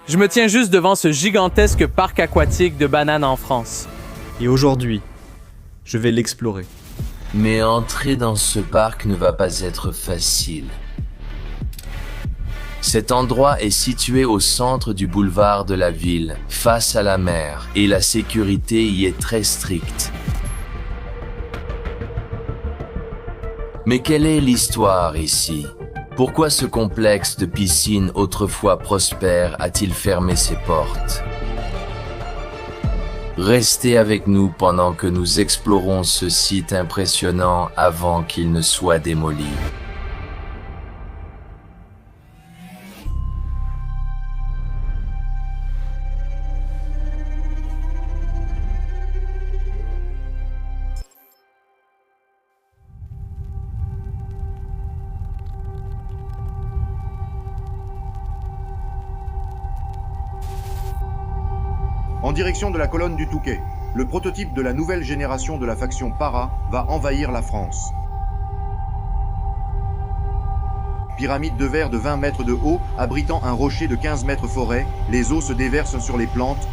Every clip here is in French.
Je me tiens juste devant ce gigantesque parc aquatique de bananes en France. Et aujourd'hui, je vais l'explorer. Mais entrer dans ce parc ne va pas être facile. Cet endroit est situé au centre du boulevard de la ville, face à la mer, et la sécurité y est très stricte. Mais quelle est l'histoire ici? Pourquoi ce complexe de piscine autrefois prospère a-t-il fermé ses portes? Restez avec nous pendant que nous explorons ce site impressionnant avant qu'il ne soit démoli. En direction de la colonne du Touquet, le prototype de la nouvelle génération de la faction Para va envahir la France. Pyramide de verre de 20 mètres de haut, abritant un rocher de 15 mètres forêt, les eaux se déversent sur les plantes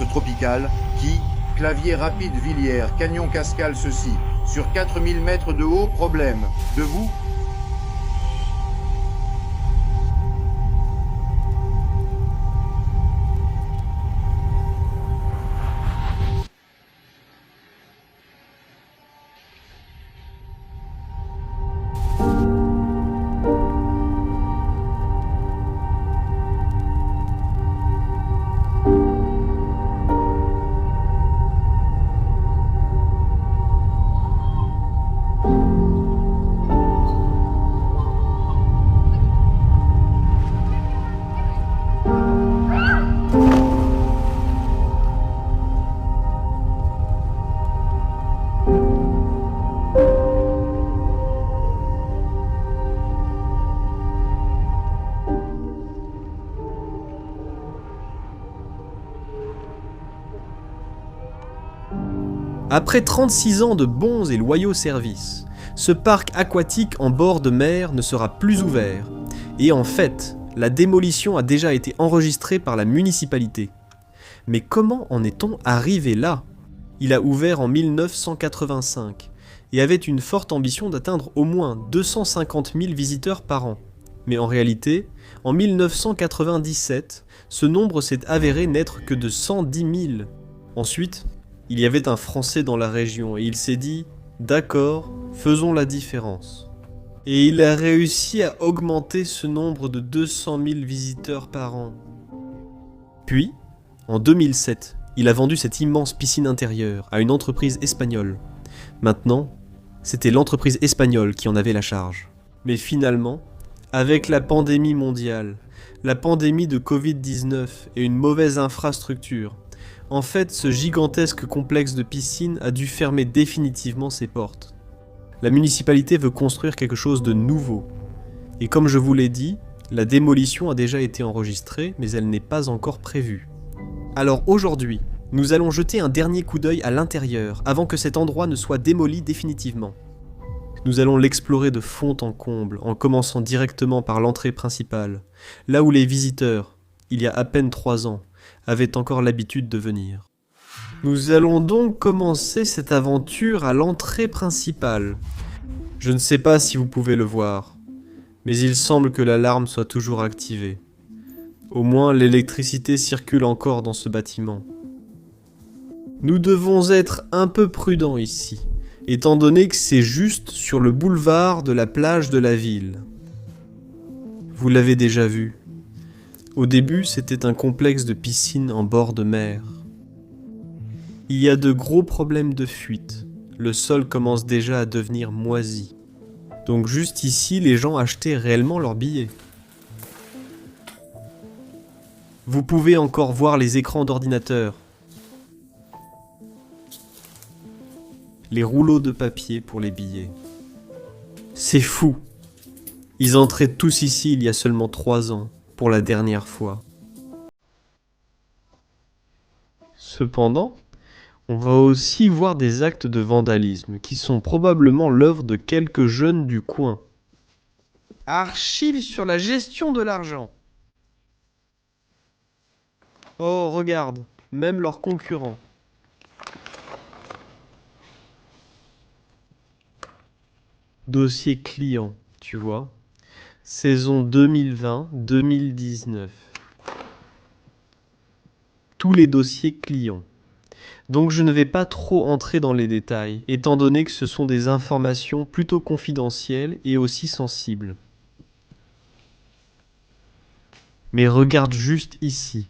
tropicales, qui, clavier rapide Villiers, canyon Cascale ceci, sur 4000 mètres de haut, problème, debout. Après 36 ans de bons et loyaux services, ce parc aquatique en bord de mer ne sera plus ouvert. Et en fait, la démolition a déjà été enregistrée par la municipalité. Mais comment en est-on arrivé là? Il a ouvert en 1985 et avait une forte ambition d'atteindre au moins 250 000 visiteurs par an. Mais en réalité, en 1997, ce nombre s'est avéré n'être que de 110 000. Ensuite, il y avait un Français dans la région et il s'est dit « D'accord, faisons la différence ». Et il a réussi à augmenter ce nombre de 200 000 visiteurs par an. Puis, en 2007, il a vendu cette immense piscine intérieure à une entreprise espagnole. Maintenant, c'était l'entreprise espagnole qui en avait la charge. Mais finalement, avec la pandémie mondiale, la pandémie de Covid-19 et une mauvaise infrastructure, en fait, ce gigantesque complexe de piscine a dû fermer définitivement ses portes. La municipalité veut construire quelque chose de nouveau. Et comme je vous l'ai dit, la démolition a déjà été enregistrée, mais elle n'est pas encore prévue. Alors aujourd'hui, nous allons jeter un dernier coup d'œil à l'intérieur, avant que cet endroit ne soit démoli définitivement. Nous allons l'explorer de fond en comble, en commençant directement par l'entrée principale, là où les visiteurs, il y a à peine 3 ans, avaient encore l'habitude de venir. Nous allons donc commencer cette aventure à l'entrée principale. Je ne sais pas si vous pouvez le voir, mais il semble que l'alarme soit toujours activée. Au moins l'électricité circule encore dans ce bâtiment. Nous devons être un peu prudents ici, étant donné que c'est juste sur le boulevard de la plage de la ville. Vous l'avez déjà vu. Au début, c'était un complexe de piscine en bord de mer. Il y a de gros problèmes de fuite. Le sol commence déjà à devenir moisi. Donc juste ici, les gens achetaient réellement leurs billets. Vous pouvez encore voir les écrans d'ordinateur. Les rouleaux de papier pour les billets. C'est fou. Ils entraient tous ici il y a seulement 3 ans. Pour la dernière fois. Cependant, on va aussi voir des actes de vandalisme qui sont probablement l'œuvre de quelques jeunes du coin. Archives sur la gestion de l'argent. Oh, regarde, même leurs concurrents. Dossier client, tu vois. Saison 2020-2019. Tous les dossiers clients. Donc je ne vais pas trop entrer dans les détails, étant donné que ce sont des informations plutôt confidentielles et aussi sensibles. Mais regarde juste ici.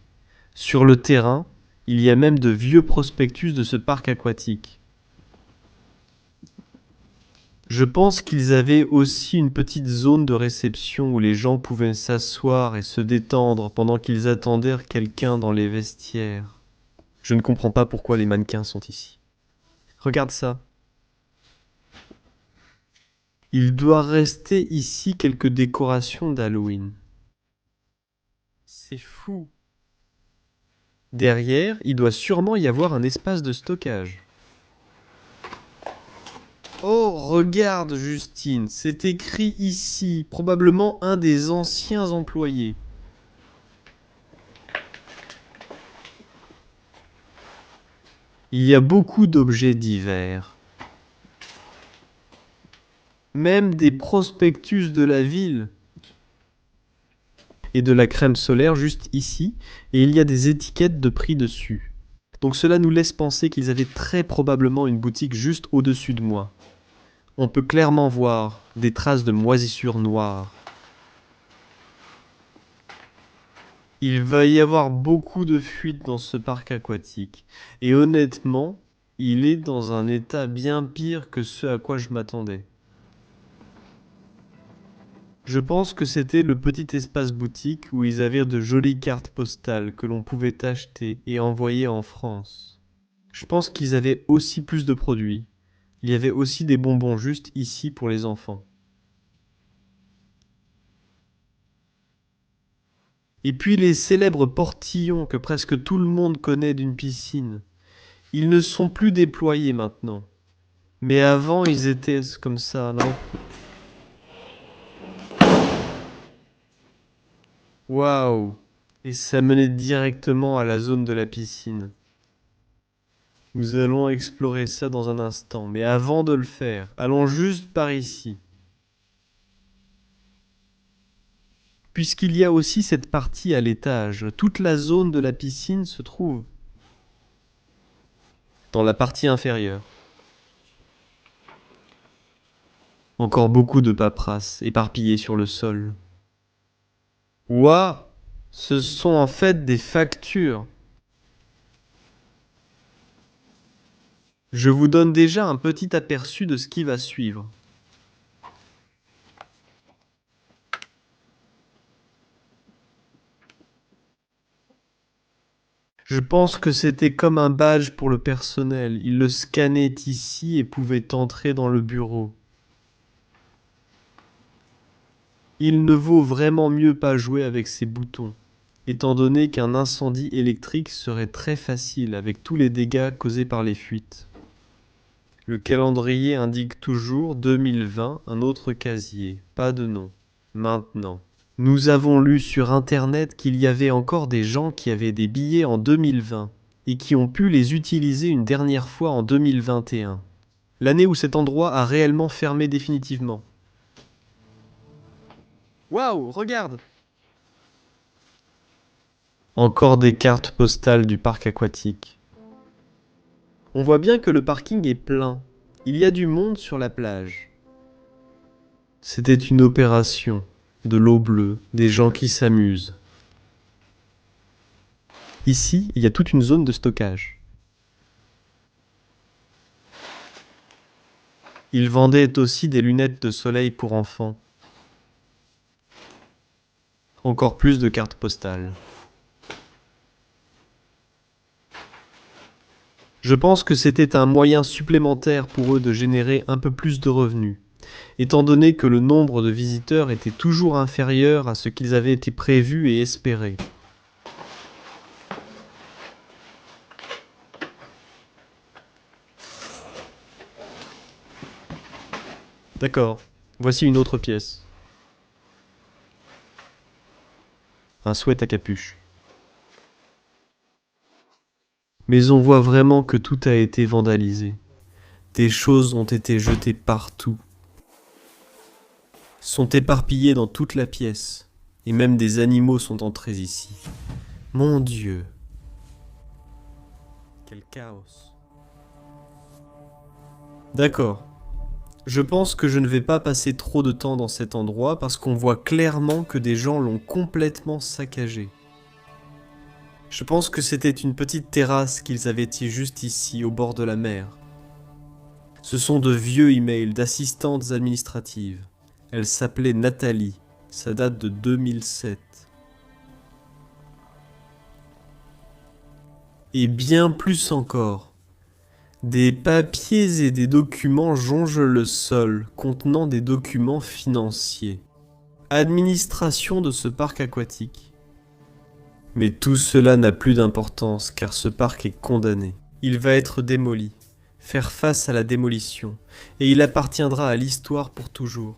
Sur le terrain, il y a même de vieux prospectus de ce parc aquatique. Je pense qu'ils avaient aussi une petite zone de réception où les gens pouvaient s'asseoir et se détendre pendant qu'ils attendaient quelqu'un dans les vestiaires. Je ne comprends pas pourquoi les mannequins sont ici. Regarde ça. Il doit rester ici quelques décorations d'Halloween. C'est fou. Derrière, il doit sûrement y avoir un espace de stockage. Oh, regarde Justine, c'est écrit ici, probablement un des anciens employés. Il y a beaucoup d'objets divers. Même des prospectus de la ville. Et de la crème solaire juste ici, et il y a des étiquettes de prix dessus. Donc cela nous laisse penser qu'ils avaient très probablement une boutique juste au-dessus de moi. On peut clairement voir des traces de moisissure noire. Il va y avoir beaucoup de fuites dans ce parc aquatique. Et honnêtement, il est dans un état bien pire que ce à quoi je m'attendais. Je pense que c'était le petit espace boutique où ils avaient de jolies cartes postales que l'on pouvait acheter et envoyer en France. Je pense qu'ils avaient aussi plus de produits. Il y avait aussi des bonbons juste ici pour les enfants. Et puis les célèbres portillons que presque tout le monde connaît d'une piscine. Ils ne sont plus déployés maintenant. Mais avant, ils étaient comme ça, non? Waouh! Et ça menait directement à la zone de la piscine. Nous allons explorer ça dans un instant, mais avant de le faire, allons juste par ici. Puisqu'il y a aussi cette partie à l'étage, toute la zone de la piscine se trouve dans la partie inférieure. Encore beaucoup de paperasse éparpillée sur le sol. Waouh! Ce sont en fait des factures. Je vous donne déjà un petit aperçu de ce qui va suivre. Je pense que c'était comme un badge pour le personnel. Ils le scannaient ici et pouvaient entrer dans le bureau. Il ne vaut vraiment mieux pas jouer avec ces boutons, étant donné qu'un incendie électrique serait très facile avec tous les dégâts causés par les fuites. Le calendrier indique toujours 2020, un autre casier, pas de nom. Maintenant. Nous avons lu sur internet qu'il y avait encore des gens qui avaient des billets en 2020 et qui ont pu les utiliser une dernière fois en 2021. L'année où cet endroit a réellement fermé définitivement. Waouh, regarde! Encore des cartes postales du parc aquatique. On voit bien que le parking est plein. Il y a du monde sur la plage. C'était une opération. De l'eau bleue, des gens qui s'amusent. Ici, il y a toute une zone de stockage. Ils vendaient aussi des lunettes de soleil pour enfants. Encore plus de cartes postales. Je pense que c'était un moyen supplémentaire pour eux de générer un peu plus de revenus, étant donné que le nombre de visiteurs était toujours inférieur à ce qu'ils avaient été prévus et espérés. D'accord, voici une autre pièce. Un sweat à capuche. Mais on voit vraiment que tout a été vandalisé. Des choses ont été jetées partout. Sont éparpillées dans toute la pièce. Et même des animaux sont entrés ici. Mon Dieu. Quel chaos. D'accord. Je pense que je ne vais pas passer trop de temps dans cet endroit parce qu'on voit clairement que des gens l'ont complètement saccagé. Je pense que c'était une petite terrasse qu'ils avaient juste ici, au bord de la mer. Ce sont de vieux emails d'assistantes administratives. Elle s'appelait Nathalie. Ça date de 2007. Et bien plus encore. Des papiers et des documents jonchent le sol, contenant des documents financiers. Administration de ce parc aquatique. Mais tout cela n'a plus d'importance, car ce parc est condamné. Il va être démoli, faire face à la démolition, et il appartiendra à l'histoire pour toujours.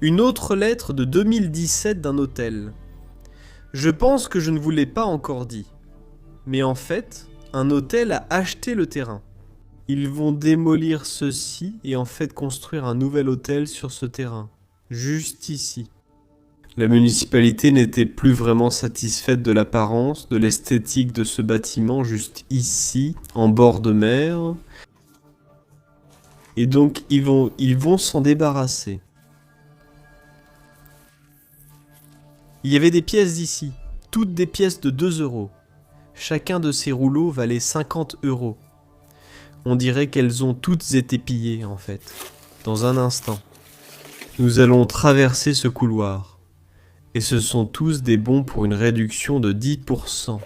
Une autre lettre de 2017 d'un hôtel. Je pense que je ne vous l'ai pas encore dit. Mais en fait, un hôtel a acheté le terrain. Ils vont démolir ceci et en fait construire un nouvel hôtel sur ce terrain. Juste ici. La municipalité n'était plus vraiment satisfaite de l'apparence, de l'esthétique de ce bâtiment juste ici, en bord de mer. Et donc ils vont s'en débarrasser. Il y avait des pièces d'ici, toutes des pièces de 2 €. Chacun de ces rouleaux valait 50 €. On dirait qu'elles ont toutes été pillées en fait. Dans un instant. Nous allons traverser ce couloir. Et ce sont tous des bons pour une réduction de 10%.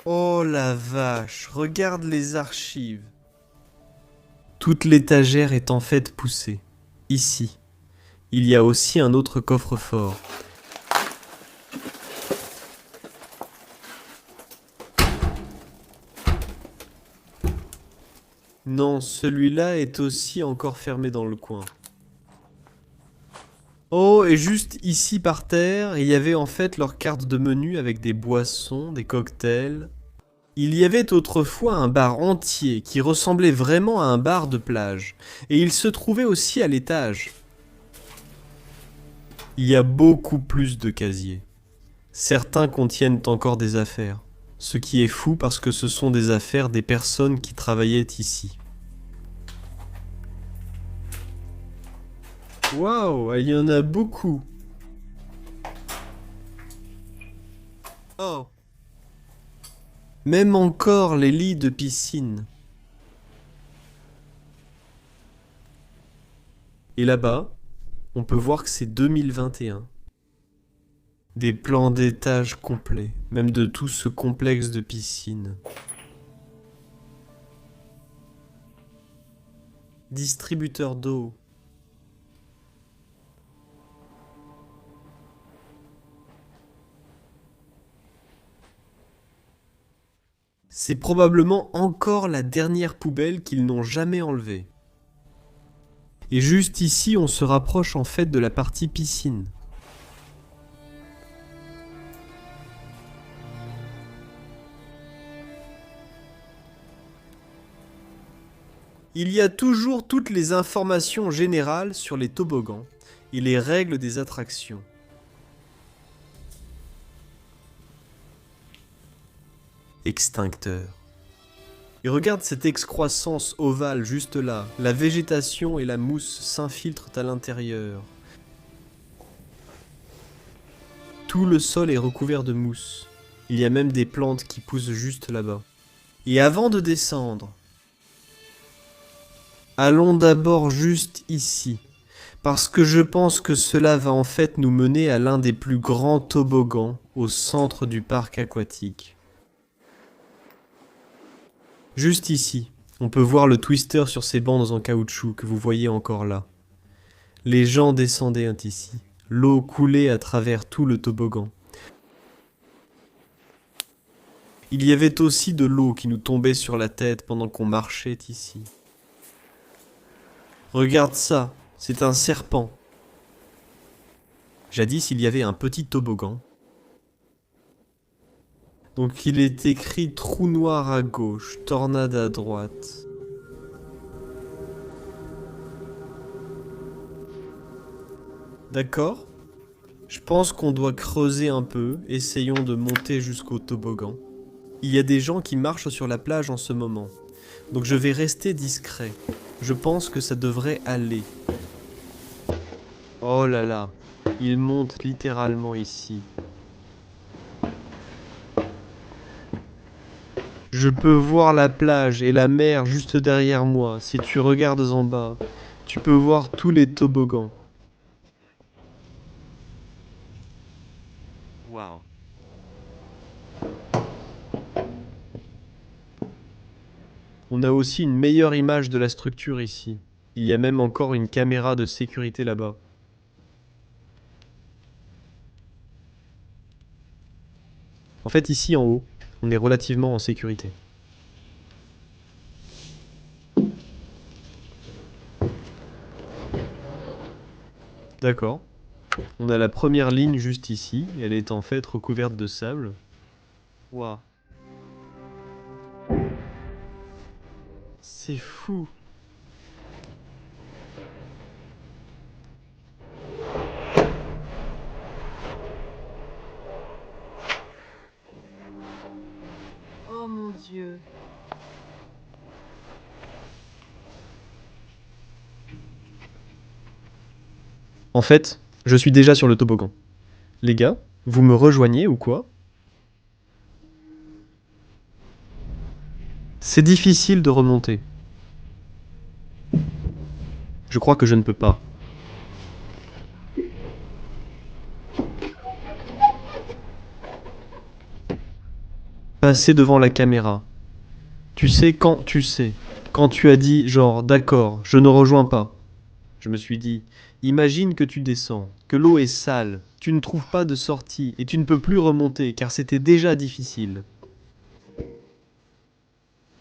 Oh la vache, regarde les archives. Toute l'étagère est en fait poussée. Ici. Il y a aussi un autre coffre-fort. Non, celui-là est aussi encore fermé dans le coin. Oh, et juste ici par terre, il y avait en fait leur carte de menu avec des boissons, des cocktails. Il y avait autrefois un bar entier qui ressemblait vraiment à un bar de plage. Et il se trouvait aussi à l'étage. Il y a beaucoup plus de casiers. Certains contiennent encore des affaires. Ce qui est fou parce que ce sont des affaires des personnes qui travaillaient ici. Waouh, il y en a beaucoup. Oh. Même encore les lits de piscine. Et là-bas, on peut voir que c'est 2021. Des plans d'étage complets, même de tout ce complexe de piscine. Distributeur d'eau. C'est probablement encore la dernière poubelle qu'ils n'ont jamais enlevée. Et juste ici, on se rapproche en fait de la partie piscine. Il y a toujours toutes les informations générales sur les toboggans et les règles des attractions. Extincteur. Et regarde cette excroissance ovale juste là. La végétation et la mousse s'infiltrent à l'intérieur. Tout le sol est recouvert de mousse. Il y a même des plantes qui poussent juste là-bas. Et avant de descendre, allons d'abord juste ici. Parce que je pense que cela va en fait nous mener à l'un des plus grands toboggans au centre du parc aquatique. Juste ici, on peut voir le twister sur ces bandes en caoutchouc que vous voyez encore là. Les gens descendaient ici. L'eau coulait à travers tout le toboggan. Il y avait aussi de l'eau qui nous tombait sur la tête pendant qu'on marchait ici. Regarde ça, c'est un serpent. Jadis, il y avait un petit toboggan. Donc il est écrit trou noir à gauche, tornade à droite. D'accord. Je pense qu'on doit creuser un peu, essayons de monter jusqu'au toboggan. Il y a des gens qui marchent sur la plage en ce moment, donc je vais rester discret. Je pense que ça devrait aller. Oh là là, il monte littéralement ici. Je peux voir la plage et la mer juste derrière moi. Si tu regardes en bas, tu peux voir tous les toboggans. Waouh. On a aussi une meilleure image de la structure ici. Il y a même encore une caméra de sécurité là-bas. En fait, ici en haut, on est relativement en sécurité. D'accord. On a la première ligne juste ici. Elle est en fait recouverte de sable. Waouh. C'est fou. Oh mon Dieu. En fait, je suis déjà sur le toboggan. Les gars, vous me rejoignez ou quoi? C'est difficile de remonter. Je crois que je ne peux pas. Passer devant la caméra. Tu sais, quand tu as dit genre d'accord, je ne rejoins pas. Je me suis dit, imagine que tu descends, que l'eau est sale, tu ne trouves pas de sortie et tu ne peux plus remonter car c'était déjà difficile.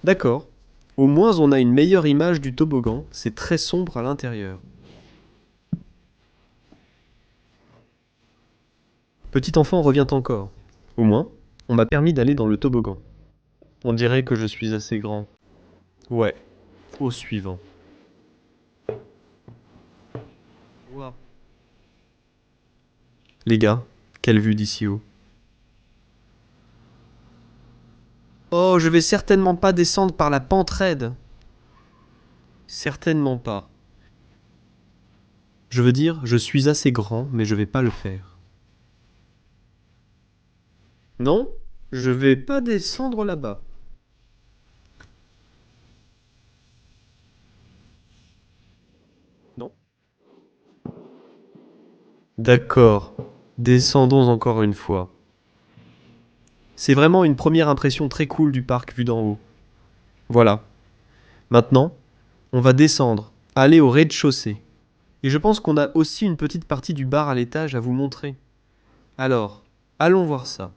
D'accord. Au moins on a une meilleure image du toboggan, c'est très sombre à l'intérieur. Petit enfant revient encore. Au moins, on m'a permis d'aller dans le toboggan. On dirait que je suis assez grand. Ouais. Au suivant. Wow. Les gars, quelle vue d'ici haut. Oh, je vais certainement pas descendre par la pente raide. Certainement pas. Je veux dire, je suis assez grand, mais je vais pas le faire. Non, je vais pas descendre là-bas. Non. D'accord. Descendons encore une fois. C'est vraiment une première impression très cool du parc vu d'en haut. Voilà. Maintenant, on va descendre, aller au rez-de-chaussée. Et je pense qu'on a aussi une petite partie du bar à l'étage à vous montrer. Alors, allons voir ça.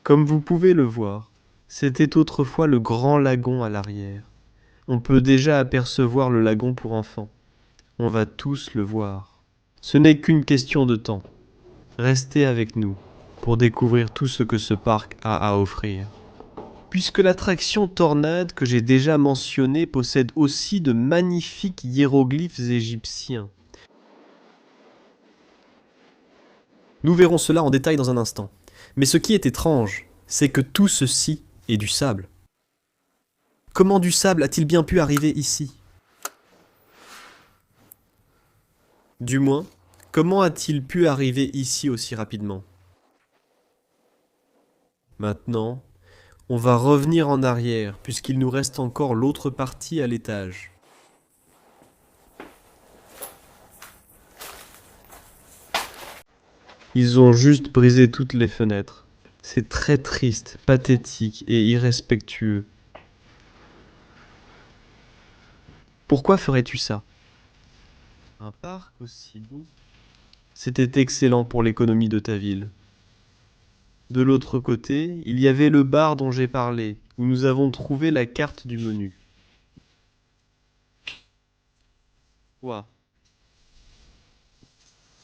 Comme vous pouvez le voir, c'était autrefois le grand lagon à l'arrière. On peut déjà apercevoir le lagon pour enfants. On va tous le voir. Ce n'est qu'une question de temps. Restez avec nous pour découvrir tout ce que ce parc a à offrir. Puisque l'attraction Tornade que j'ai déjà mentionnée possède aussi de magnifiques hiéroglyphes égyptiens. Nous verrons cela en détail dans un instant. Mais ce qui est étrange, c'est que tout ceci est du sable. Comment du sable a-t-il bien pu arriver ici? Du moins, comment a-t-il pu arriver ici aussi rapidement? Maintenant, on va revenir en arrière, puisqu'il nous reste encore l'autre partie à l'étage. Ils ont juste brisé toutes les fenêtres. C'est très triste, pathétique et irrespectueux. Pourquoi ferais-tu ça? Un parc aussi beau. C'était excellent pour l'économie de ta ville. De l'autre côté, il y avait le bar dont j'ai parlé, où nous avons trouvé la carte du menu. Ouah.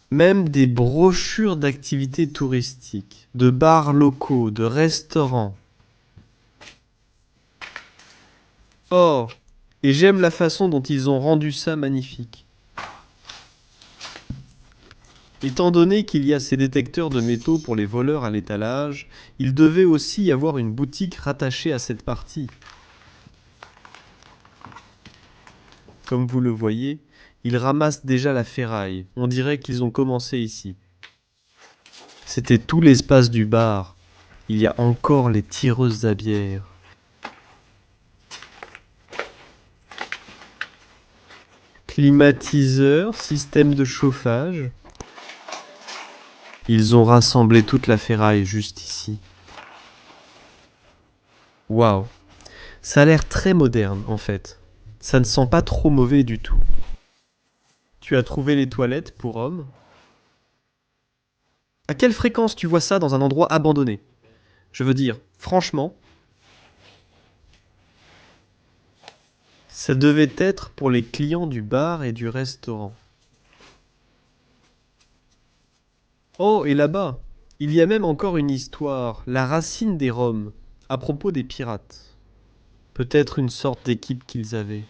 Même des brochures d'activités touristiques, de bars locaux, de restaurants. Oh, et j'aime la façon dont ils ont rendu ça magnifique. Étant donné qu'il y a ces détecteurs de métaux pour les voleurs à l'étalage, il devait aussi y avoir une boutique rattachée à cette partie. Comme vous le voyez, ils ramassent déjà la ferraille. On dirait qu'ils ont commencé ici. C'était tout l'espace du bar. Il y a encore les tireuses à bière. Climatiseur, système de chauffage. Ils ont rassemblé toute la ferraille juste ici. Waouh! Ça a l'air très moderne en fait. Ça ne sent pas trop mauvais du tout. Tu as trouvé les toilettes pour hommes? À quelle fréquence tu vois ça dans un endroit abandonné? Je veux dire, franchement, ça devait être pour les clients du bar et du restaurant. Oh, et là-bas, il y a même encore une histoire, la racine des Roms, à propos des pirates. Peut-être une sorte d'équipe qu'ils avaient.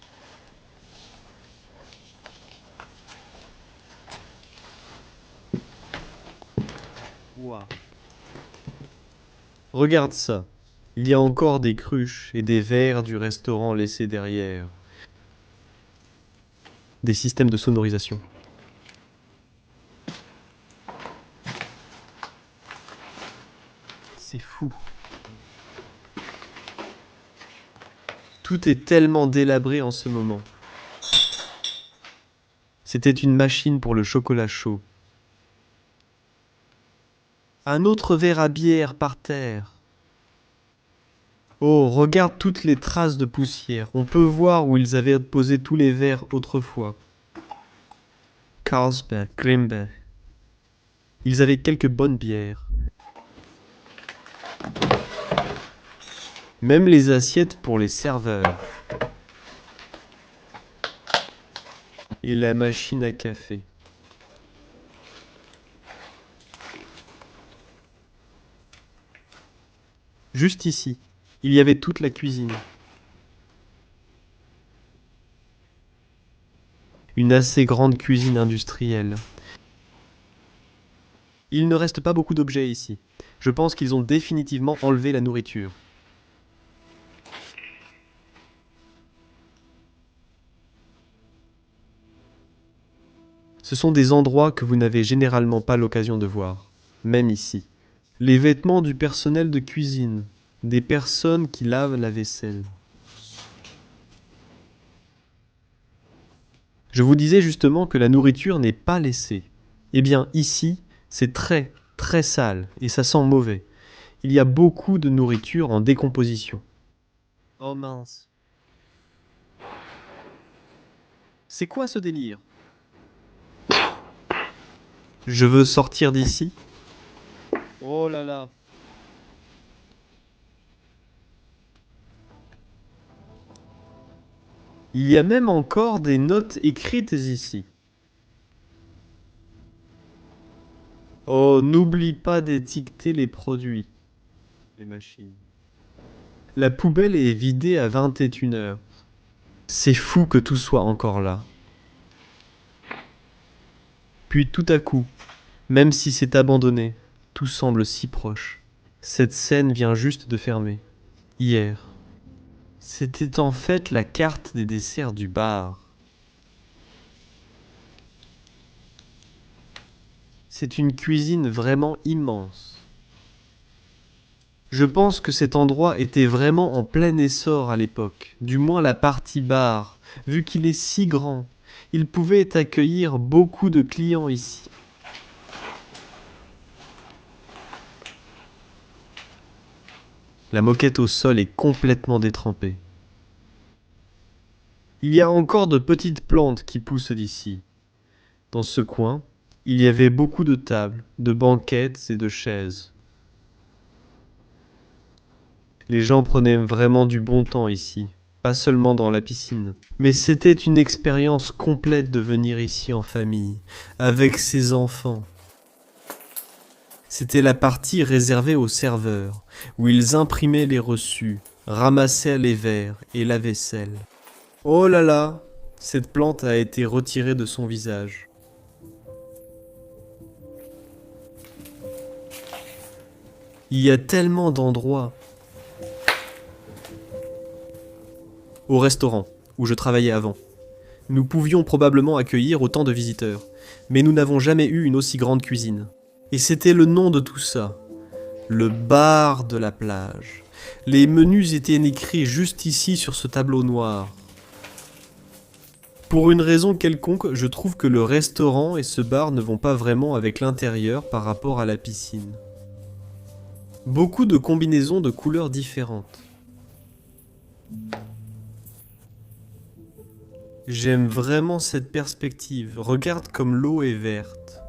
Wow. Regarde ça. Il y a encore des cruches et des verres du restaurant laissés derrière. Des systèmes de sonorisation. C'est fou. Tout est tellement délabré en ce moment. C'était une machine pour le chocolat chaud. Un autre verre à bière par terre. Oh, regarde toutes les traces de poussière. On peut voir où ils avaient posé tous les verres autrefois. Carlsberg, Grimberg. Ils avaient quelques bonnes bières. Même les assiettes pour les serveurs. Et la machine à café. Juste ici, il y avait toute la cuisine. Une assez grande cuisine industrielle. Il ne reste pas beaucoup d'objets ici. Je pense qu'ils ont définitivement enlevé la nourriture. Ce sont des endroits que vous n'avez généralement pas l'occasion de voir, même ici. Les vêtements du personnel de cuisine, des personnes qui lavent la vaisselle. Je vous disais justement que la nourriture n'est pas laissée. Eh bien ici, c'est très, très sale et ça sent mauvais. Il y a beaucoup de nourriture en décomposition. Oh mince. C'est quoi ce délire? Je veux sortir d'ici. Oh là là. Il y a même encore des notes écrites ici. Oh, n'oublie pas d'étiqueter les produits. Les machines. La poubelle est vidée à 21h. C'est fou que tout soit encore là. Puis tout à coup, même si c'est abandonné, tout semble si proche. Cette scène vient juste de fermer. Hier. C'était en fait la carte des desserts du bar. C'est une cuisine vraiment immense. Je pense que cet endroit était vraiment en plein essor à l'époque, du moins la partie bar, vu qu'il est si grand. Il pouvait accueillir beaucoup de clients ici. La moquette au sol est complètement détrempée. Il y a encore de petites plantes qui poussent d'ici. Dans ce coin, il y avait beaucoup de tables, de banquettes et de chaises. Les gens prenaient vraiment du bon temps ici, pas seulement dans la piscine. Mais c'était une expérience complète de venir ici en famille, avec ses enfants. C'était la partie réservée aux serveurs, où ils imprimaient les reçus, ramassaient les verres et la vaisselle. Oh là là, cette plante a été retirée de son visage. Il y a tellement d'endroits. Au restaurant, où je travaillais avant, nous pouvions probablement accueillir autant de visiteurs, mais nous n'avons jamais eu une aussi grande cuisine. Et c'était le nom de tout ça, le bar de la plage. Les menus étaient écrits juste ici sur ce tableau noir. Pour une raison quelconque, je trouve que le restaurant et ce bar ne vont pas vraiment avec l'intérieur par rapport à la piscine. Beaucoup de combinaisons de couleurs différentes. J'aime vraiment cette perspective. Regarde comme l'eau est verte.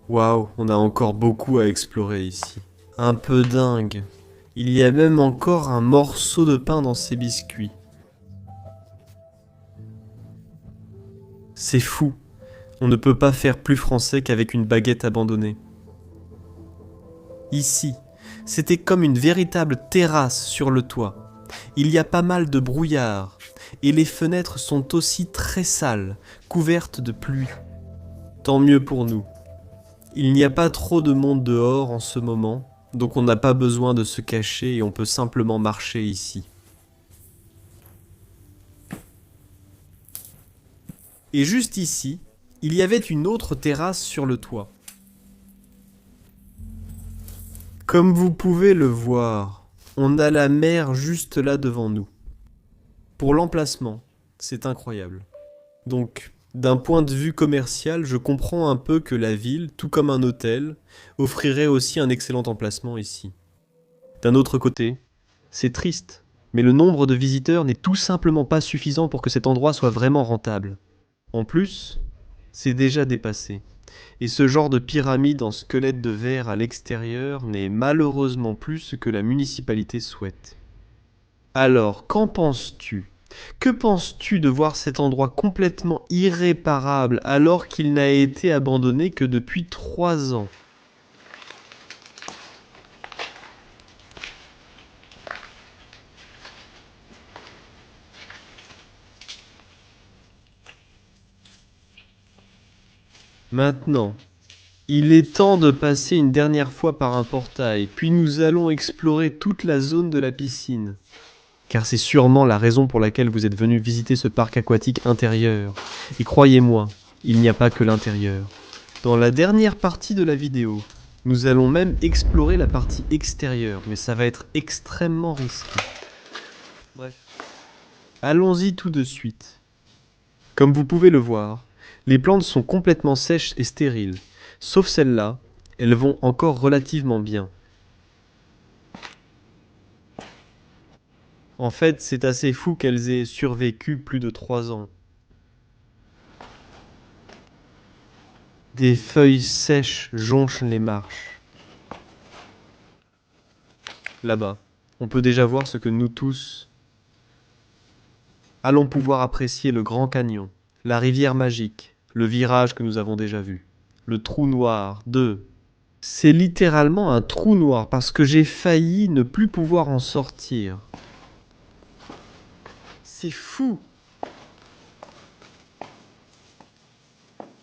Waouh, on a encore beaucoup à explorer ici. Un peu dingue. Il y a même encore un morceau de pain dans ces biscuits. C'est fou. On ne peut pas faire plus français qu'avec une baguette abandonnée. Ici, c'était comme une véritable terrasse sur le toit. Il y a pas mal de brouillard, et les fenêtres sont aussi très sales, couvertes de pluie. Tant mieux pour nous. Il n'y a pas trop de monde dehors en ce moment, donc on n'a pas besoin de se cacher et on peut simplement marcher ici. Et juste ici, il y avait une autre terrasse sur le toit. Comme vous pouvez le voir, on a la mer juste là devant nous. Pour l'emplacement, c'est incroyable. Donc, d'un point de vue commercial, je comprends un peu que la ville, tout comme un hôtel, offrirait aussi un excellent emplacement ici. D'un autre côté, c'est triste, mais le nombre de visiteurs n'est tout simplement pas suffisant pour que cet endroit soit vraiment rentable. En plus, c'est déjà dépassé. Et ce genre de pyramide en squelette de verre à l'extérieur n'est malheureusement plus ce que la municipalité souhaite. Alors, qu'en penses-tu ? Que penses-tu de voir cet endroit complètement irréparable alors qu'il n'a été abandonné que depuis 3 ans ? Maintenant, il est temps de passer une dernière fois par un portail, puis nous allons explorer toute la zone de la piscine. Car c'est sûrement la raison pour laquelle vous êtes venu visiter ce parc aquatique intérieur. Et croyez-moi, il n'y a pas que l'intérieur. Dans la dernière partie de la vidéo, nous allons même explorer la partie extérieure, mais ça va être extrêmement risqué. Bref. Allons-y tout de suite. Comme vous pouvez le voir, les plantes sont complètement sèches et stériles. Sauf celles-là, elles vont encore relativement bien. En fait, c'est assez fou qu'elles aient survécu plus de 3 ans. Des feuilles sèches jonchent les marches. Là-bas, on peut déjà voir ce que nous tous allons pouvoir apprécier: le Grand Canyon, la rivière magique, le virage que nous avons déjà vu, le trou noir 2. C'est littéralement un trou noir parce que j'ai failli ne plus pouvoir en sortir. C'est fou!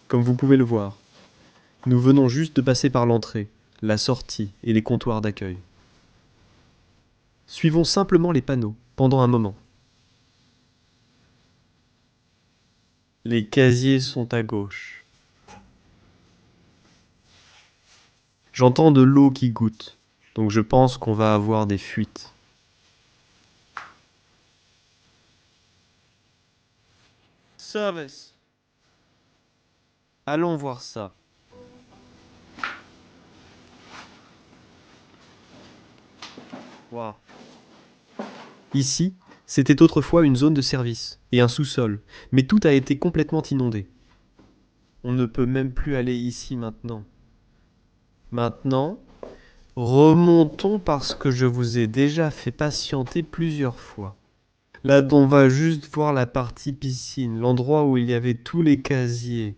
Comme vous pouvez le voir, nous venons juste de passer par l'entrée, la sortie et les comptoirs d'accueil. Suivons simplement les panneaux pendant un moment. Les casiers sont à gauche. J'entends de l'eau qui goutte, donc je pense qu'on va avoir des fuites. Service. Allons voir ça. Wow. Ici, c'était autrefois une zone de service et un sous-sol, mais tout a été complètement inondé. On ne peut même plus aller ici maintenant. Maintenant, Remontons parce que je vous ai déjà fait patienter plusieurs fois. Là, on va juste voir la partie piscine, l'endroit où il y avait tous les casiers.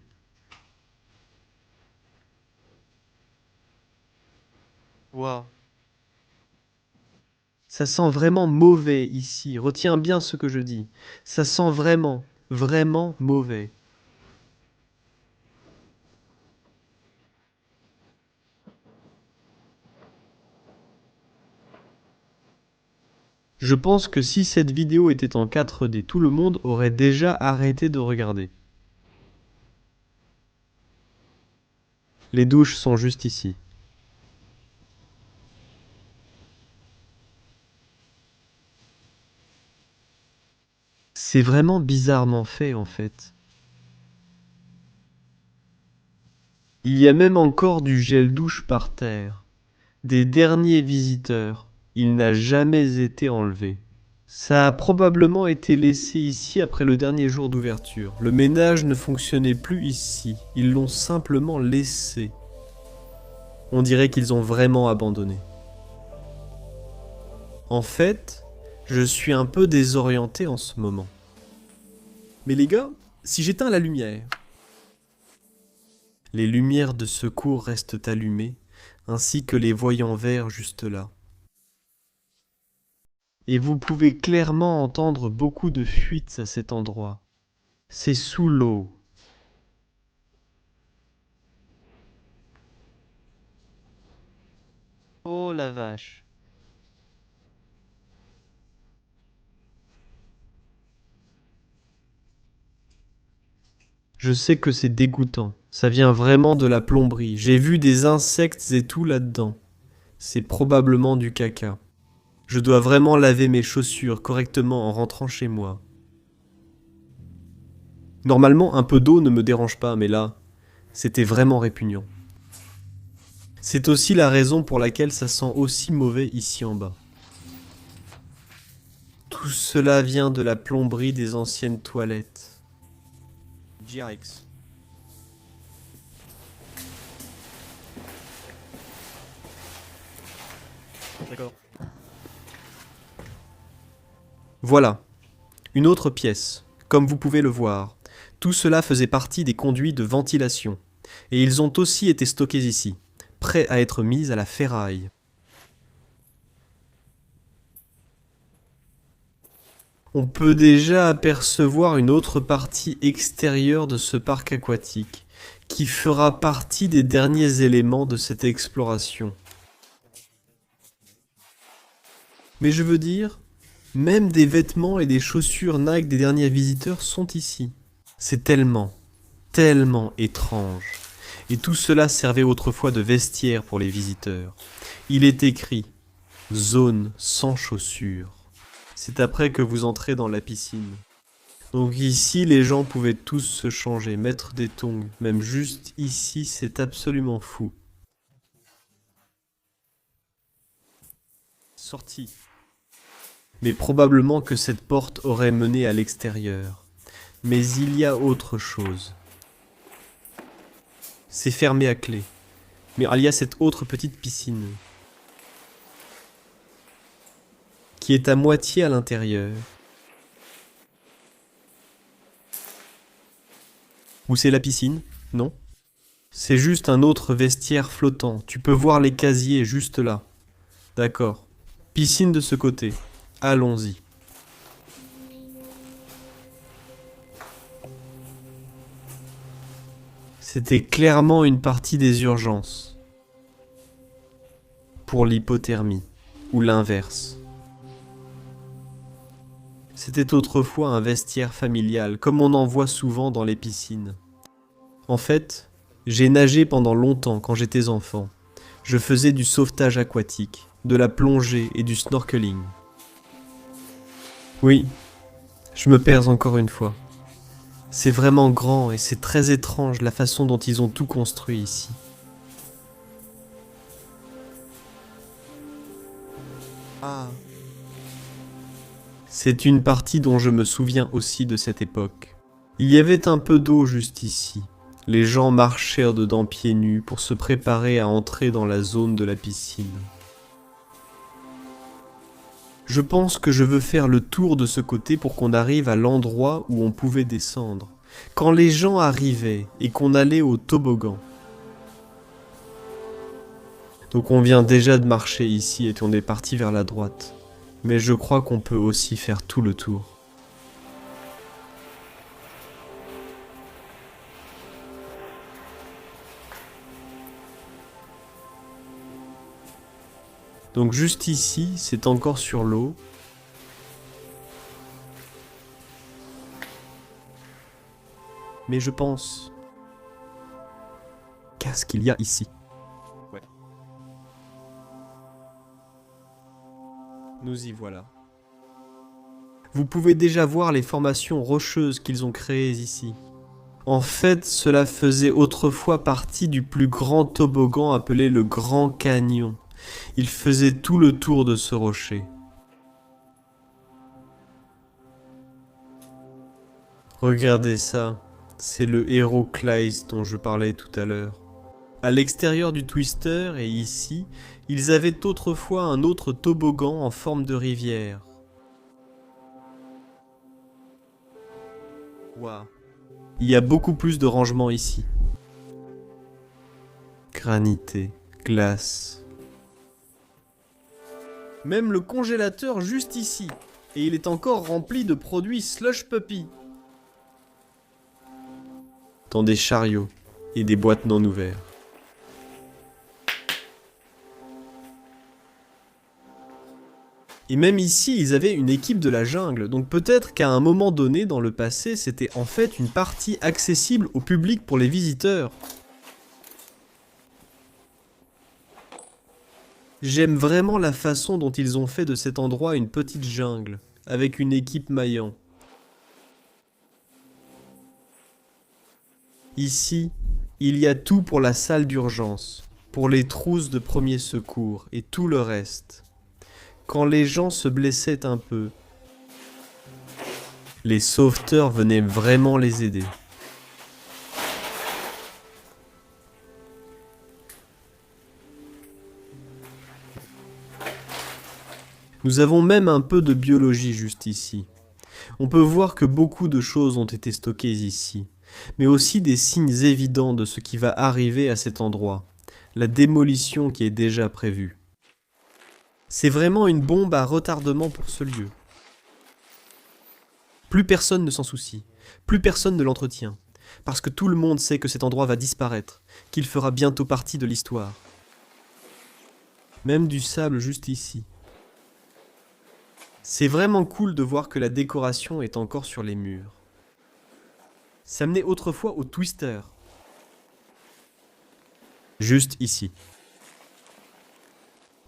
Waouh. Ça sent vraiment mauvais ici. Retiens bien ce que je dis. Ça sent vraiment, vraiment mauvais. Je pense que si cette vidéo était en 4D, tout le monde aurait déjà arrêté de regarder. Les douches sont juste ici. C'est vraiment bizarrement fait en fait. Il y a même encore du gel douche par terre. Des derniers visiteurs. Il n'a jamais été enlevé. Ça a probablement été laissé ici après le dernier jour d'ouverture. Le ménage ne fonctionnait plus ici. Ils l'ont simplement laissé. On dirait qu'ils ont vraiment abandonné. En fait, je suis un peu désorienté en ce moment. Mais les gars, si j'éteins la lumière... Les lumières de secours restent allumées, ainsi que les voyants verts juste là. Et vous pouvez clairement entendre beaucoup de fuites à cet endroit. C'est sous l'eau. Oh la vache. Je sais que c'est dégoûtant. Ça vient vraiment de la plomberie. J'ai vu des insectes et tout là-dedans. C'est probablement du caca. Je dois vraiment laver mes chaussures correctement en rentrant chez moi. Normalement, un peu d'eau ne me dérange pas, mais là, c'était vraiment répugnant. C'est aussi la raison pour laquelle ça sent aussi mauvais ici en bas. Tout cela vient de la plomberie des anciennes toilettes. JRX. D'accord. Voilà, une autre pièce, comme vous pouvez le voir. Tout cela faisait partie des conduits de ventilation, et ils ont aussi été stockés ici, prêts à être mis à la ferraille. On peut déjà apercevoir une autre partie extérieure de ce parc aquatique, qui fera partie des derniers éléments de cette exploration. Mais je veux dire, même des vêtements et des chaussures Nike des derniers visiteurs sont ici. C'est tellement, tellement étrange. Et tout cela servait autrefois de vestiaire pour les visiteurs. Il est écrit « Zone sans chaussures ». C'est après que vous entrez dans la piscine. Donc ici, les gens pouvaient tous se changer, mettre des tongs. Même juste ici, c'est absolument fou. Sortie. Mais probablement que cette porte aurait mené à l'extérieur. Mais il y a autre chose. C'est fermé à clé. Mais il y a cette autre petite piscine. Qui est à moitié à l'intérieur. Où c'est la piscine? Non. C'est juste un autre vestiaire flottant. Tu peux voir les casiers juste là. D'accord. Piscine de ce côté. Allons-y. C'était clairement une partie des urgences. Pour l'hypothermie. Ou l'inverse. C'était autrefois un vestiaire familial, comme on en voit souvent dans les piscines. En fait, j'ai nagé pendant longtemps quand j'étais enfant. Je faisais du sauvetage aquatique, de la plongée et du snorkeling. Oui, je me perds encore une fois. C'est vraiment grand et c'est très étrange la façon dont ils ont tout construit ici. Ah. C'est une partie dont je me souviens aussi de cette époque. Il y avait un peu d'eau juste ici, Les gens marchèrent dedans pieds nus pour se préparer à entrer dans la zone de la piscine. Je pense que je veux faire le tour de ce côté pour qu'on arrive à l'endroit où on pouvait descendre. Quand les gens arrivaient et qu'on allait au toboggan. Donc on vient déjà de marcher ici et on est parti vers la droite. Mais je crois qu'on peut aussi faire tout le tour. Donc juste ici, c'est encore sur l'eau. Mais je pense... Qu'est-ce qu'il y a ici? Ouais. Nous y voilà. Vous pouvez déjà voir les formations rocheuses qu'ils ont créées ici. En fait, cela faisait autrefois partie du plus grand toboggan appelé le Grand Canyon. Il faisait tout le tour de ce rocher. Regardez ça, c'est le Heroclise dont je parlais tout à l'heure. À l'extérieur du Twister et ici, ils avaient autrefois un autre toboggan en forme de rivière. Waouh. Il y a beaucoup plus de rangements ici. Granité, glace... Même le congélateur juste ici. Et il est encore rempli de produits Slush Puppy. Dans des chariots et des boîtes non ouvertes. Et même ici, ils avaient une équipe de la jungle. Donc peut-être qu'à un moment donné dans le passé, c'était en fait une partie accessible au public pour les visiteurs. J'aime vraiment la façon dont ils ont fait de cet endroit une petite jungle, avec une équipe maillant. Ici, il y a tout pour la salle d'urgence, pour les trousses de premiers secours et tout le reste. Quand les gens se blessaient un peu, les sauveteurs venaient vraiment les aider. Nous avons même un peu de biologie juste ici. On peut voir que beaucoup de choses ont été stockées ici, mais aussi des signes évidents de ce qui va arriver à cet endroit, la démolition qui est déjà prévue. C'est vraiment une bombe à retardement pour ce lieu. Plus personne ne s'en soucie, plus personne ne l'entretient, parce que tout le monde sait que cet endroit va disparaître, qu'il fera bientôt partie de l'histoire. Même du sable juste ici. C'est vraiment cool de voir que la décoration est encore sur les murs. Ça menait autrefois au Twister. Juste ici.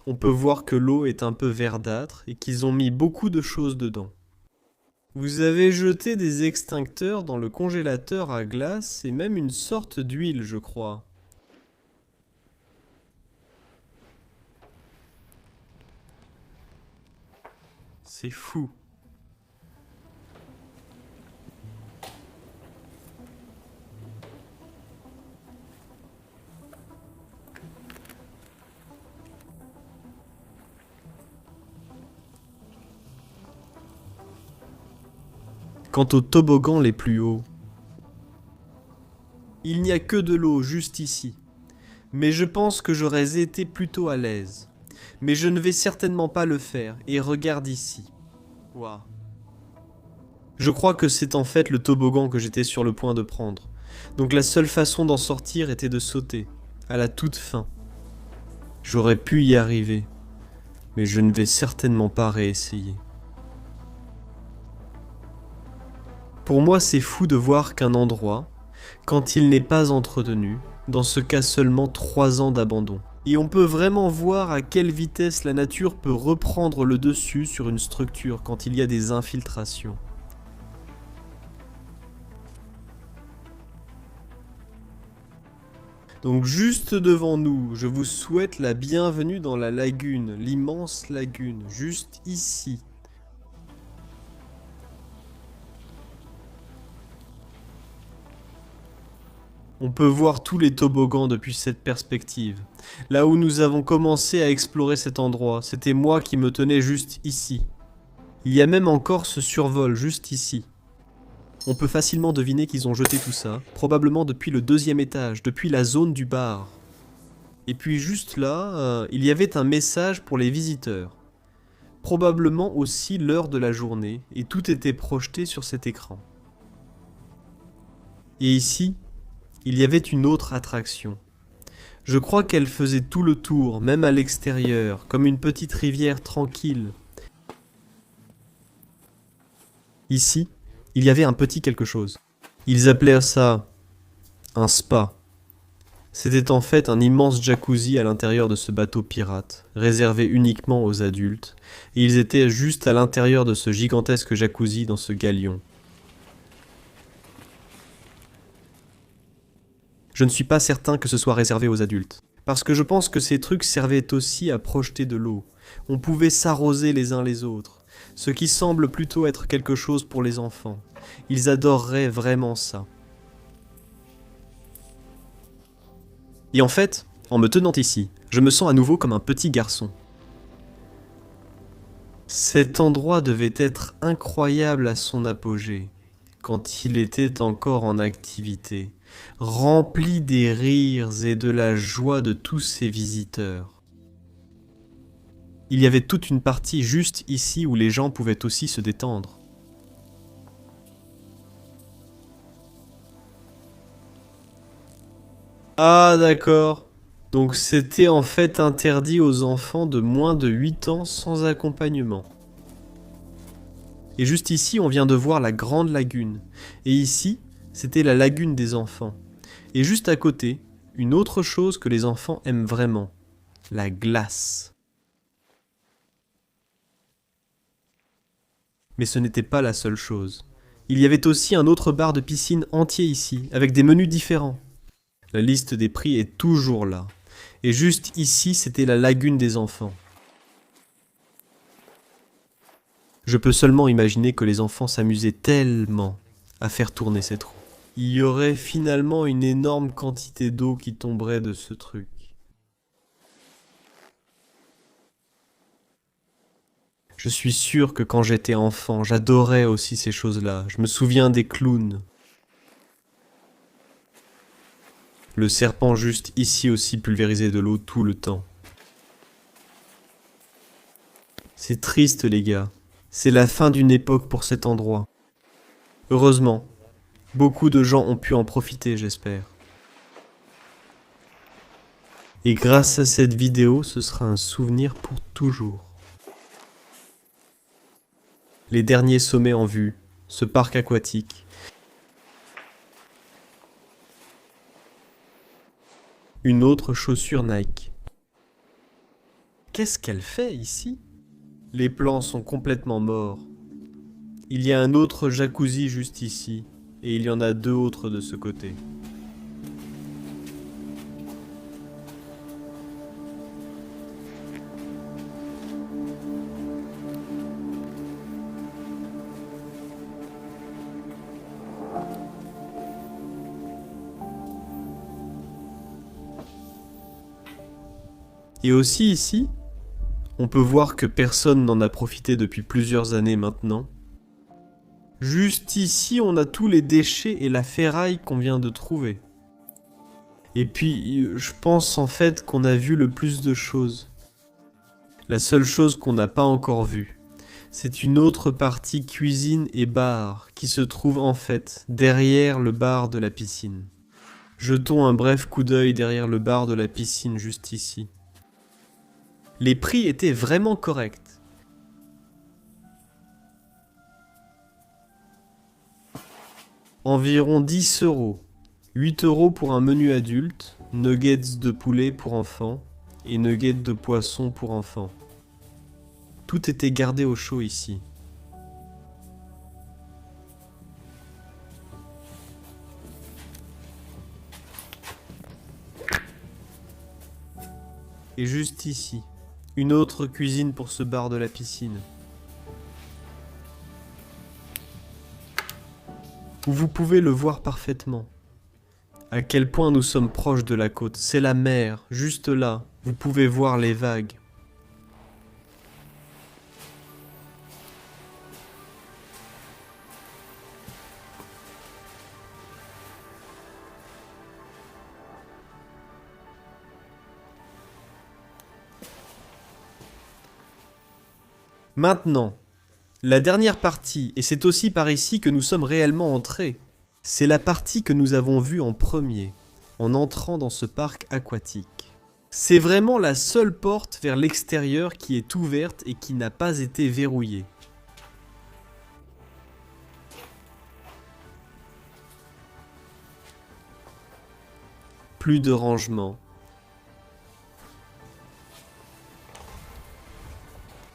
On peut voir que l'eau est un peu verdâtre et qu'ils ont mis beaucoup de choses dedans. Vous avez jeté des extincteurs dans le congélateur à glace et même une sorte d'huile, je crois. C'est fou. Quant aux toboggans les plus hauts, il n'y a que de l'eau juste ici. Mais je pense que j'aurais été plutôt à l'aise. Mais je ne vais certainement pas le faire, et regarde ici. Waouh. Je crois que c'est en fait le toboggan que j'étais sur le point de prendre. Donc la seule façon d'en sortir était de sauter, à la toute fin. J'aurais pu y arriver, mais je ne vais certainement pas réessayer. Pour moi, c'est fou de voir qu'un endroit, quand il n'est pas entretenu, dans ce cas seulement 3 ans d'abandon. Et on peut vraiment voir à quelle vitesse la nature peut reprendre le dessus sur une structure quand il y a des infiltrations. Donc juste devant nous, je vous souhaite la bienvenue dans la lagune, l'immense lagune, juste ici. On peut voir tous les toboggans depuis cette perspective. Là où nous avons commencé à explorer cet endroit, c'était moi qui me tenais juste ici. Il y a même encore ce survol juste ici. On peut facilement deviner qu'ils ont jeté tout ça, probablement depuis le 2e étage, depuis la zone du bar. Et puis juste là, il y avait un message pour les visiteurs. Probablement aussi l'heure de la journée, et tout était projeté sur cet écran. Et ici, il y avait une autre attraction. Je crois qu'elle faisait tout le tour, même à l'extérieur, comme une petite rivière tranquille. Ici, il y avait un petit quelque chose. Ils appelaient ça un spa. C'était en fait un immense jacuzzi à l'intérieur de ce bateau pirate, réservé uniquement aux adultes, et ils étaient juste à l'intérieur de ce gigantesque jacuzzi dans ce galion. Je ne suis pas certain que ce soit réservé aux adultes, parce que je pense que ces trucs servaient aussi à projeter de l'eau. On pouvait s'arroser les uns les autres, ce qui semble plutôt être quelque chose pour les enfants. Ils adoreraient vraiment ça. Et en fait, en me tenant ici, je me sens à nouveau comme un petit garçon. Cet endroit devait être incroyable à son apogée, quand il était encore en activité, rempli des rires et de la joie de tous ses visiteurs. Il y avait toute une partie juste ici où les gens pouvaient aussi se détendre. Ah d'accord. Donc c'était en fait interdit aux enfants de moins de 8 ans sans accompagnement. Et juste ici, on vient de voir la grande lagune. Et ici, c'était la lagune des enfants. Et juste à côté, une autre chose que les enfants aiment vraiment. La glace. Mais ce n'était pas la seule chose. Il y avait aussi un autre bar de piscine entier ici, avec des menus différents. La liste des prix est toujours là. Et juste ici, c'était la lagune des enfants. Je peux seulement imaginer que les enfants s'amusaient tellement à faire tourner cette roue. Il y aurait finalement une énorme quantité d'eau qui tomberait de ce truc. Je suis sûr que quand j'étais enfant, j'adorais aussi ces choses-là. Je me souviens des clowns. Le serpent juste ici aussi pulvérisait de l'eau tout le temps. C'est triste les gars. C'est la fin d'une époque pour cet endroit. Heureusement, beaucoup de gens ont pu en profiter, j'espère. Et grâce à cette vidéo, ce sera un souvenir pour toujours. Les derniers sommets en vue, ce parc aquatique. Une autre chaussure Nike. Qu'est-ce qu'elle fait ici ? Les plants sont complètement morts. Il y a un autre jacuzzi juste ici, et il y en a 2 autres de ce côté. Et aussi ici, on peut voir que personne n'en a profité depuis plusieurs années maintenant. Juste ici, on a tous les déchets et la ferraille qu'on vient de trouver. Et puis, je pense en fait qu'on a vu le plus de choses. La seule chose qu'on n'a pas encore vue, c'est une autre partie cuisine et bar qui se trouve en fait derrière le bar de la piscine. Jetons un bref coup d'œil derrière le bar de la piscine juste ici. Les prix étaient vraiment corrects. Environ 10 €. 8 € pour un menu adulte, nuggets de poulet pour enfants et nuggets de poisson pour enfants. Tout était gardé au chaud ici. Et juste ici, une autre cuisine pour ce bar de la piscine. Où vous pouvez le voir parfaitement. À quel point nous sommes proches de la côte. C'est la mer, juste là. Vous pouvez voir les vagues. Maintenant, la dernière partie, et c'est aussi par ici que nous sommes réellement entrés, c'est la partie que nous avons vue en premier, en entrant dans ce parc aquatique. C'est vraiment la seule porte vers l'extérieur qui est ouverte et qui n'a pas été verrouillée. Plus de rangement.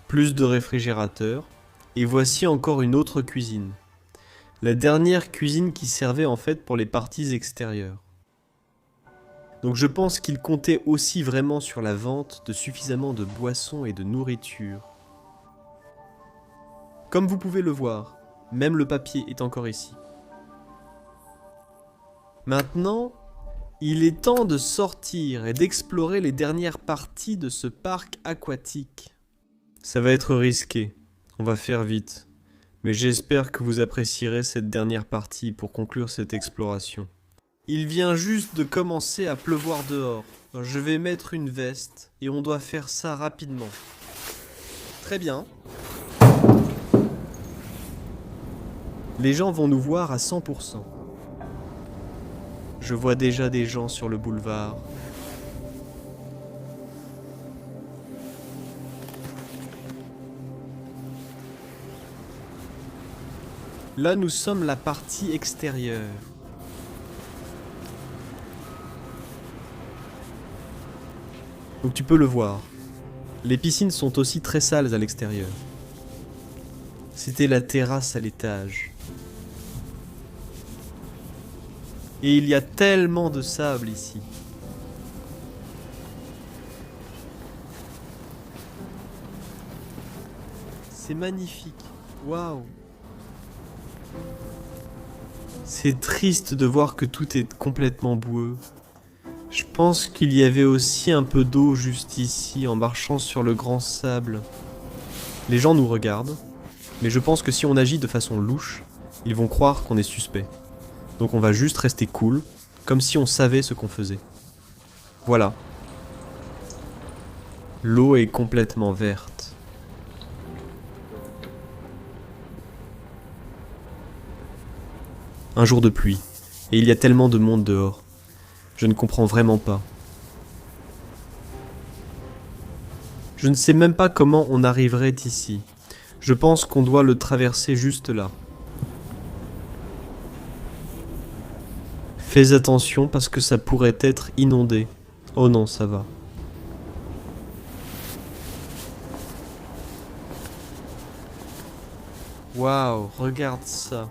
Plus de réfrigérateurs, et voici encore une autre cuisine. La dernière cuisine qui servait en fait pour les parties extérieures. Donc je pense qu'il comptait aussi vraiment sur la vente de suffisamment de boissons et de nourriture. Comme vous pouvez le voir, même le papier est encore ici. Maintenant, il est temps de sortir et d'explorer les dernières parties de ce parc aquatique. Ça va être risqué, on va faire vite, mais j'espère que vous apprécierez cette dernière partie pour conclure cette exploration. Il vient juste de commencer à pleuvoir dehors, je vais mettre une veste et on doit faire ça rapidement. Très bien. Les gens vont nous voir à 100%. Je vois déjà des gens sur le boulevard. Là, nous sommes la partie extérieure. Donc tu peux le voir. Les piscines sont aussi très sales à l'extérieur. C'était la terrasse à l'étage. Et il y a tellement de sable ici. C'est magnifique. Waouh! C'est triste de voir que tout est complètement boueux. Je pense qu'il y avait aussi un peu d'eau juste ici en marchant sur le grand sable. Les gens nous regardent, mais je pense que si on agit de façon louche, ils vont croire qu'on est suspect. Donc on va juste rester cool, comme si on savait ce qu'on faisait. Voilà. L'eau est complètement verte. Un jour de pluie, et il y a tellement de monde dehors. Je ne comprends vraiment pas. Je ne sais même pas comment on arriverait ici. Je pense qu'on doit le traverser juste là. Fais attention parce que ça pourrait être inondé. Oh non, ça va. Waouh, regarde ça.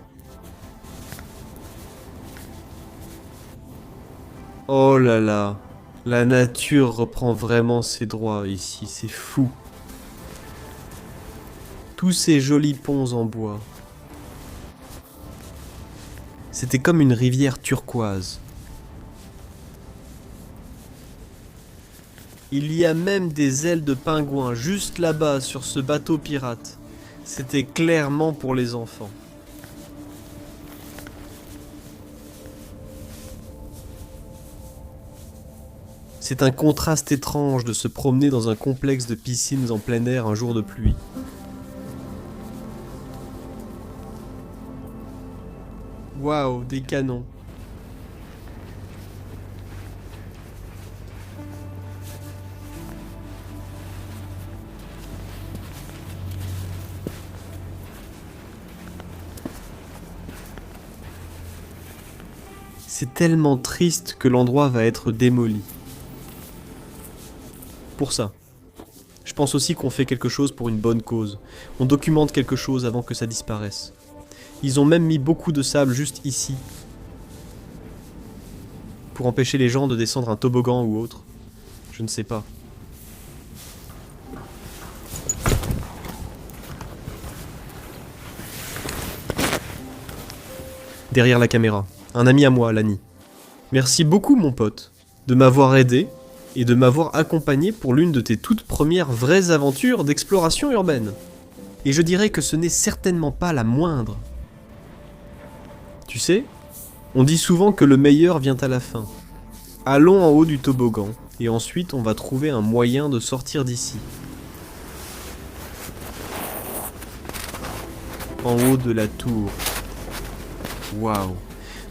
Oh là là, la nature reprend vraiment ses droits ici, c'est fou. Tous ces jolis ponts en bois. C'était comme une rivière turquoise. Il y a même des ailes de pingouin juste là-bas sur ce bateau pirate. C'était clairement pour les enfants. C'est un contraste étrange de se promener dans un complexe de piscines en plein air un jour de pluie. Waouh, des canons. C'est tellement triste que l'endroit va être démoli. Pour ça. Je pense aussi qu'on fait quelque chose pour une bonne cause. On documente quelque chose avant que ça disparaisse. Ils ont même mis beaucoup de sable juste ici. Pour empêcher les gens de descendre un toboggan ou autre. Je ne sais pas. Derrière la caméra. Un ami à moi, Lani. Merci beaucoup mon pote, de m'avoir aidé et de m'avoir accompagné pour l'une de tes toutes premières vraies aventures d'exploration urbaine. Et je dirais que ce n'est certainement pas la moindre. Tu sais, on dit souvent que le meilleur vient à la fin. Allons en haut du toboggan, et ensuite on va trouver un moyen de sortir d'ici. En haut de la tour. Waouh!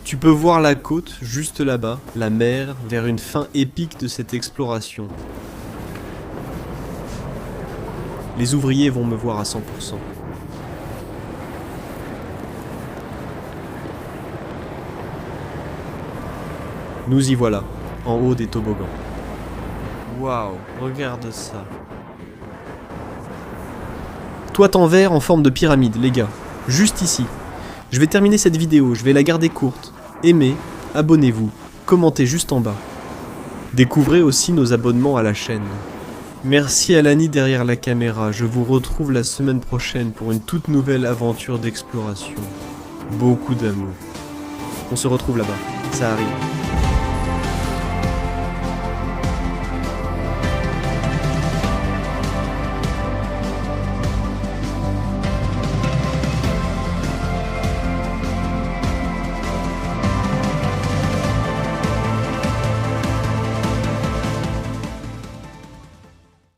Tu peux voir la côte juste là-bas, la mer, vers une fin épique de cette exploration. Les ouvriers vont me voir à 100%. Nous y voilà, en haut des toboggans. Waouh, regarde ça. Toit en verre en forme de pyramide, les gars. Juste ici. Je vais terminer cette vidéo, je vais la garder courte. Aimez, abonnez-vous, commentez juste en bas. Découvrez aussi nos abonnements à la chaîne. Merci à Lani derrière la caméra, je vous retrouve la semaine prochaine pour une toute nouvelle aventure d'exploration. Beaucoup d'amour. On se retrouve là-bas, ça arrive.